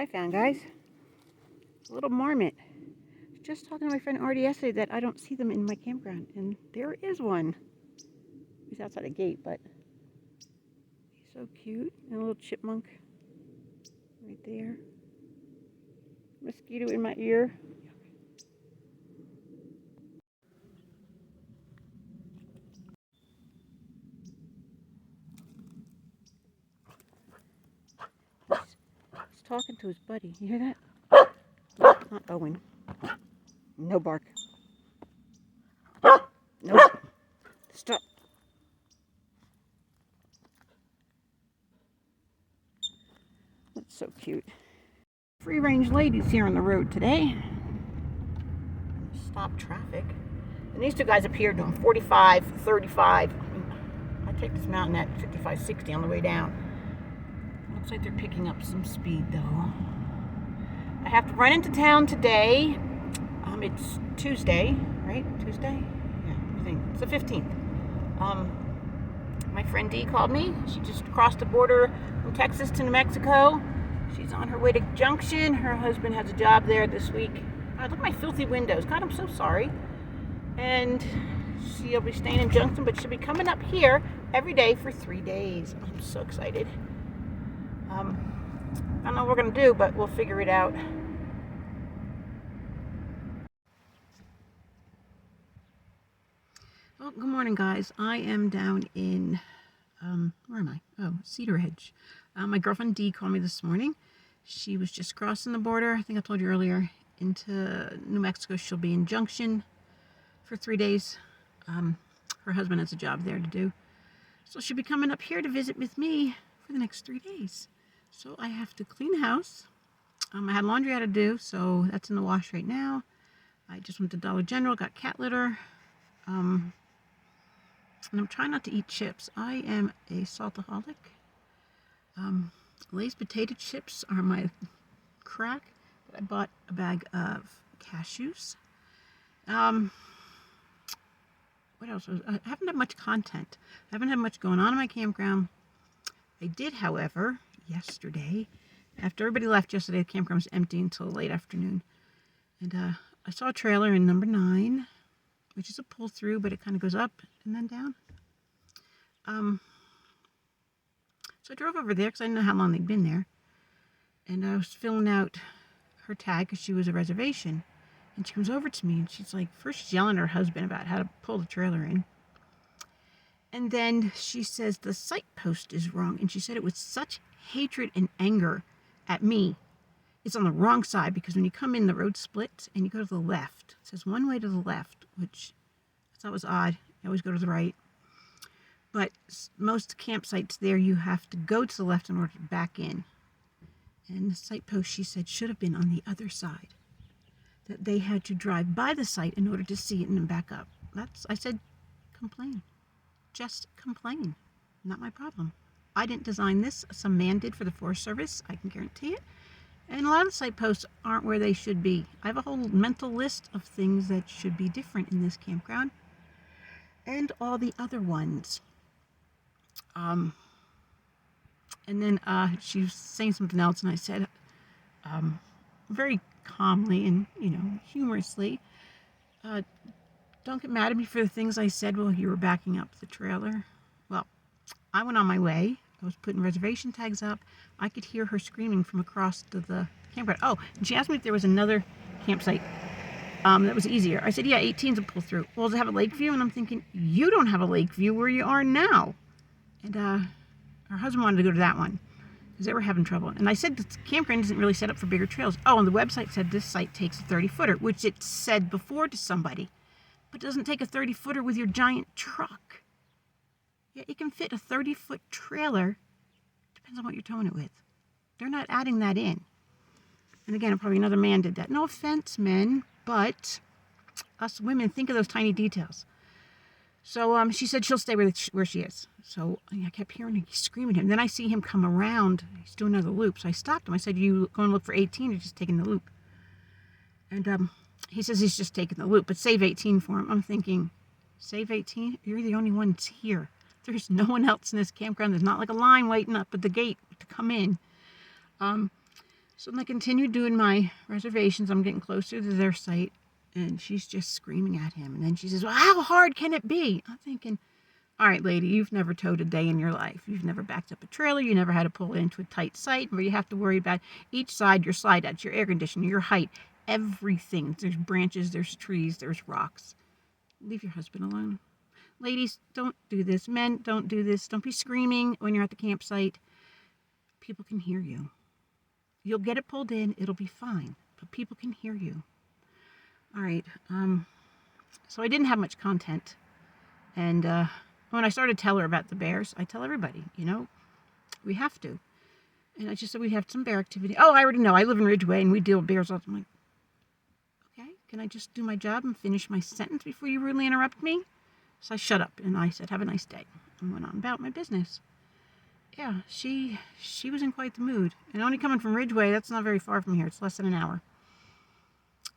I found, guys. A little marmot. I was just talking to my friend Artie yesterday that I don't see them in my campground, and there is one. He's outside a gate, but he's so cute. And a little chipmunk right there. Mosquito in my ear. He's talking to his buddy. You hear that? Not Owen. No bark. No. Stop. That's so cute. Free range ladies here on the road today. Stop traffic. And these two guys up here doing 45, 35. I take this mountain at 55, 60 on the way down. Looks like they're picking up some speed though. I have to run into town today. It's Tuesday, right? Tuesday? Yeah, I think it's the 15th. My friend Dee called me. She just crossed the border from Texas to New Mexico. She's on her way to Junction. Her husband has a job there this week. God, look at my filthy windows. God, I'm so sorry. And she'll be staying in Junction, but she'll be coming up here every day for 3 days. I'm so excited. I don't know what we're going to do, but we'll figure it out. Well, good morning, guys. I am down in, where am I? Oh, Cedar Edge. My girlfriend Dee called me this morning. She was just crossing the border, I think I told you earlier, into New Mexico. She'll be in Junction for 3 days. Her husband has a job there to do. So she'll be coming up here to visit with me for the next 3 days. So I have to clean the house. I had laundry I had to do, so that's in the wash right now. I just went to Dollar General, got cat litter. And I'm trying not to eat chips. I am a saltaholic. Lay's potato chips are my crack. But I bought a bag of cashews. What else? I haven't had much content. I haven't had much going on in my campground. I did, however, yesterday, after everybody left yesterday, the campground was empty until late afternoon. And I saw a trailer in number 9, which is a pull through, but it kind of goes up and then down. So I drove over there because I didn't know how long they'd been there. And I was filling out her tag because she was a reservation. And she comes over to me and she's like, first she's yelling at her husband about how to pull the trailer in. And then she says the site post is wrong. And she said it with such hatred and anger at me. It's on the wrong side because when you come in, the road splits and you go to the left. It says one way to the left, which I thought was odd. You always go to the right. But most campsites there, you have to go to the left in order to back in. And the site post, she said, should have been on the other side. That they had to drive by the site in order to see it and then back up. I said, complain. Just complain. Not my problem. I didn't design this. Some man did for the Forest Service. I can guarantee it. And a lot of the site posts aren't where they should be. I have a whole mental list of things that should be different in this campground. And all the other ones. And then she was saying something else, and I said, very calmly and, humorously, don't get mad at me for the things I said while you were backing up the trailer. Well, I went on my way. I was putting reservation tags up. I could hear her screaming from across the campground. Oh, and she asked me if there was another campsite that was easier. I said, yeah, 18's a pull through. Well, does it have a lake view? And I'm thinking, you don't have a lake view where you are now. And her husband wanted to go to that one because they were having trouble. And I said the campground isn't really set up for bigger trails. Oh, and the website said this site takes a 30-footer, which it said before to somebody. But it doesn't take a 30-footer with your giant truck. Yeah, it can fit a 30-foot trailer. Depends on what you're towing it with. They're not adding that in. And again, probably another man did that. No offense, men, but us women think of those tiny details. So she said she'll stay where she is. So I kept hearing him screaming at him. Then I see him come around. He's doing another loop. So I stopped him. I said, you going to look for 18 or just taking the loop? And he says he's just taking the loop, but save 18 for him. I'm thinking, save 18? You're the only one that's here. There's no one else in this campground. There's not like a line waiting up at the gate to come in. So then I continued doing my reservations. I'm getting closer to their site, and she's just screaming at him. And then she says, well, how hard can it be? I'm thinking, all right, lady, you've never towed a day in your life. You've never backed up a trailer. You never had to pull into a tight site where you have to worry about each side, your slide outs, your air conditioning, your height, everything. There's branches, there's trees, there's rocks. Leave your husband alone. Ladies, don't do this. Men, don't do this. Don't be screaming when you're at the campsite. People can hear you. You'll get it pulled in. It'll be fine. But people can hear you. All right. So I didn't have much content. And when I started to tell her about the bears, I tell everybody, we have to. And I just said we have some bear activity. Oh, I already know. I live in Ridgeway and we deal with bears all the time. I'm like, okay, can I just do my job and finish my sentence before you rudely interrupt me? So I shut up and I said, have a nice day. And went on about my business. Yeah, she was in quite the mood. And only coming from Ridgeway, that's not very far from here. It's less than an hour.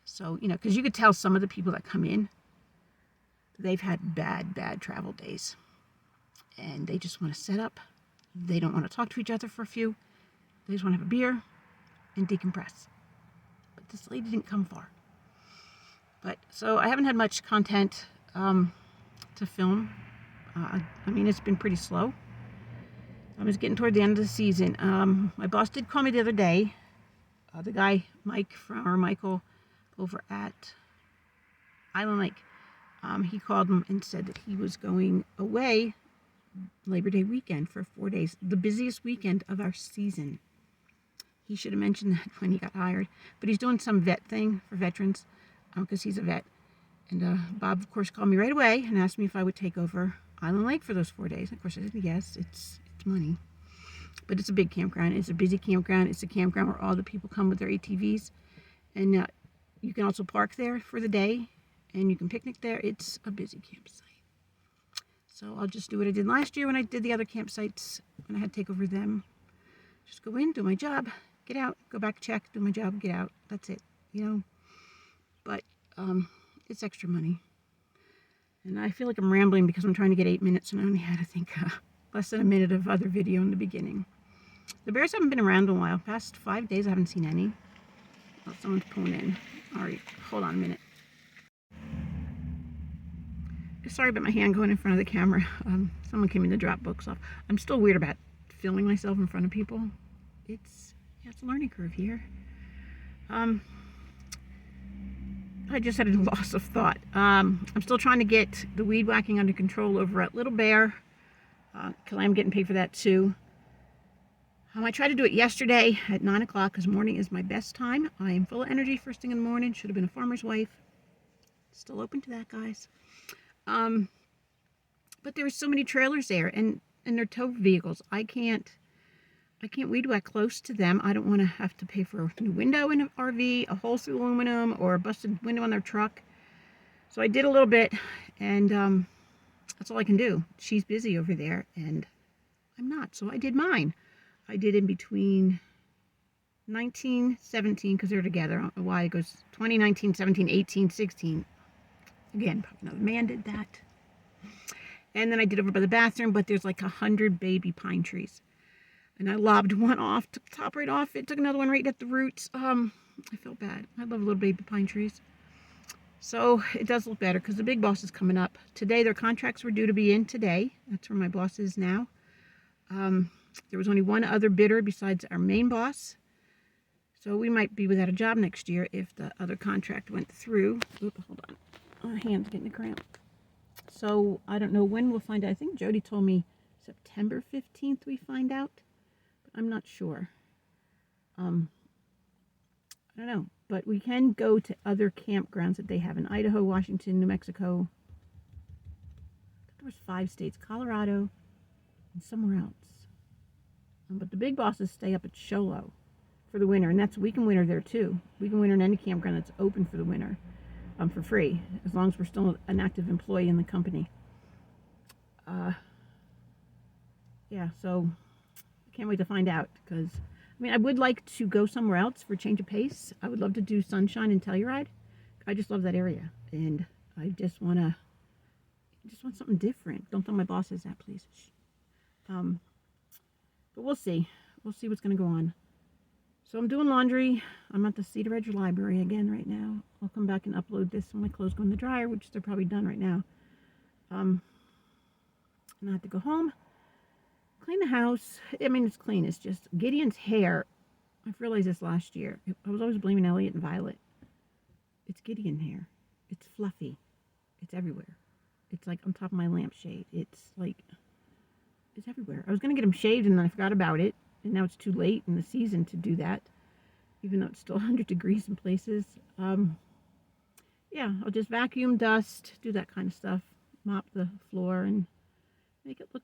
So, because you could tell some of the people that come in, they've had bad travel days. And they just want to set up. They don't want to talk to each other for a few. They just want to have a beer and decompress. But this lady didn't come far. But so I haven't had much content to film. It's been pretty slow. I was getting toward the end of the season. My boss did call me the other day. The guy, Michael, over at Island Lake. He called him and said that he was going away Labor Day weekend for 4 days. The busiest weekend of our season. He should have mentioned that when he got hired. But he's doing some vet thing for veterans because he's a vet. And Bob, of course, called me right away and asked me if I would take over Island Lake for those 4 days. Of course, I said yes. It's money. But it's a big campground. It's a busy campground. It's a campground where all the people come with their ATVs. And you can also park there for the day. And you can picnic there. It's a busy campsite. So I'll just do what I did last year when I did the other campsites. When I had to take over them. Just go in, do my job, get out, go back, check, do my job, get out. That's it, But it's extra money. And I feel like I'm rambling because I'm trying to get 8 minutes and I only had, I think, less than a minute of other video in the beginning. The bears haven't been around in a while. Past 5 days I haven't seen any. Oh, someone's pulling in. All right, hold on a minute. Sorry about my hand going in front of the camera. Someone came in to drop books off. I'm still weird about filming myself in front of people. It's a learning curve here. I just had a loss of thought. I'm still trying to get the weed whacking under control over at Little Bear, because I'm getting paid for that too. I tried to do it yesterday at 9 o'clock because morning is my best time. I am full of energy first thing in the morning. Should have been a farmer's wife. Still open to that, guys. But there were so many trailers there and they're tow vehicles. I can't weed whack close to them. I don't want to have to pay for a new window in an RV, a hole through aluminum, or a busted window on their truck. So I did a little bit, and that's all I can do. She's busy over there, and I'm not. So I did mine. I did in between 19, 17, because they're together. I don't know why it goes 20, 19, 17, 18, 16. Again, probably another man did that. And then I did over by the bathroom, but there's like 100 baby pine trees. And I lobbed one off, took the top right off it, took another one right at the roots. I felt bad. I love little baby pine trees. So it does look better because the big boss is coming up. Today, their contracts were due to be in today. That's where my boss is now. There was only one other bidder besides our main boss. So we might be without a job next year if the other contract went through. Oop, hold on. My hand's getting a cramp. So I don't know when we'll find out. I think Jody told me September 15th we find out. I'm not sure. I don't know. But we can go to other campgrounds that they have in Idaho, Washington, New Mexico. I think there was 5 states. Colorado and somewhere else. But the big bosses stay up at Show Low for the winter. And we can winter there too. We can winter in any campground that's open for the winter. For free. As long as we're still an active employee in the company. Yeah, so can't wait to find out because I would like to go somewhere else for a change of pace. I would love to do Sunshine and Telluride. I just love that area and I just want something different. Don't tell my bosses that, please. But we'll see what's going to go on. So I'm doing laundry. I'm at the Cedar Ridge Library again right now. I'll come back and upload this when my clothes go in the dryer, which they're probably done right now. And I have to go home, clean the house. I mean, it's clean. It's just Gideon's hair. I've realized this last year. I was always blaming Elliot and Violet. It's Gideon hair. It's fluffy. It's everywhere. It's like on top of my lampshade. It's everywhere. I was going to get him shaved and then I forgot about it. And now it's too late in the season to do that, even though it's still 100 degrees in places. Yeah, I'll just vacuum, dust, do that kind of stuff, mop the floor, and make it look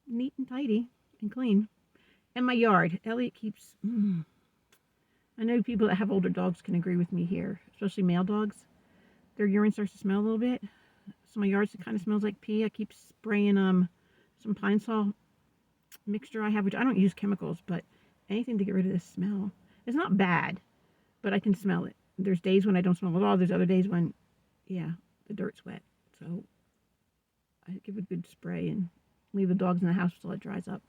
neat and tidy and clean. And my yard, Elliot keeps, I know people that have older dogs can agree with me here, especially male dogs. Their urine starts to smell a little bit. So my yard kind of smells like pee. I keep spraying some Pine Sol mixture I have, which I don't use chemicals, but anything to get rid of this smell. It's not bad, but I can smell it. There's days when I don't smell it at all. There's other days when, yeah, the dirt's wet. So I give it a good spray and leave the dogs in the house until it dries up.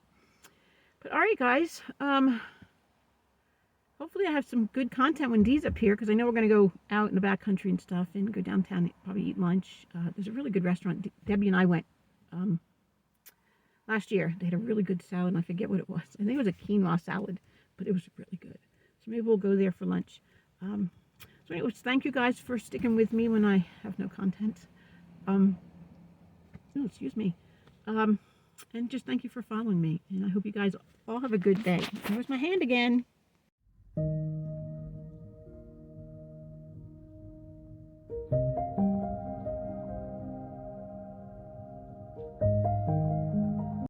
But all right, guys. Hopefully I have some good content when Dee's up here, because I know we're going to go out in the back country and stuff and go downtown and probably eat lunch. There's a really good restaurant. Debbie and I went last year. They had a really good salad, and I forget what it was. I think it was a quinoa salad, but it was really good. So maybe we'll go there for lunch. So anyways, thank you guys for sticking with me when I have no content. Oh, excuse me. And just thank you for following me. And I hope you guys all have a good day. There's my hand again.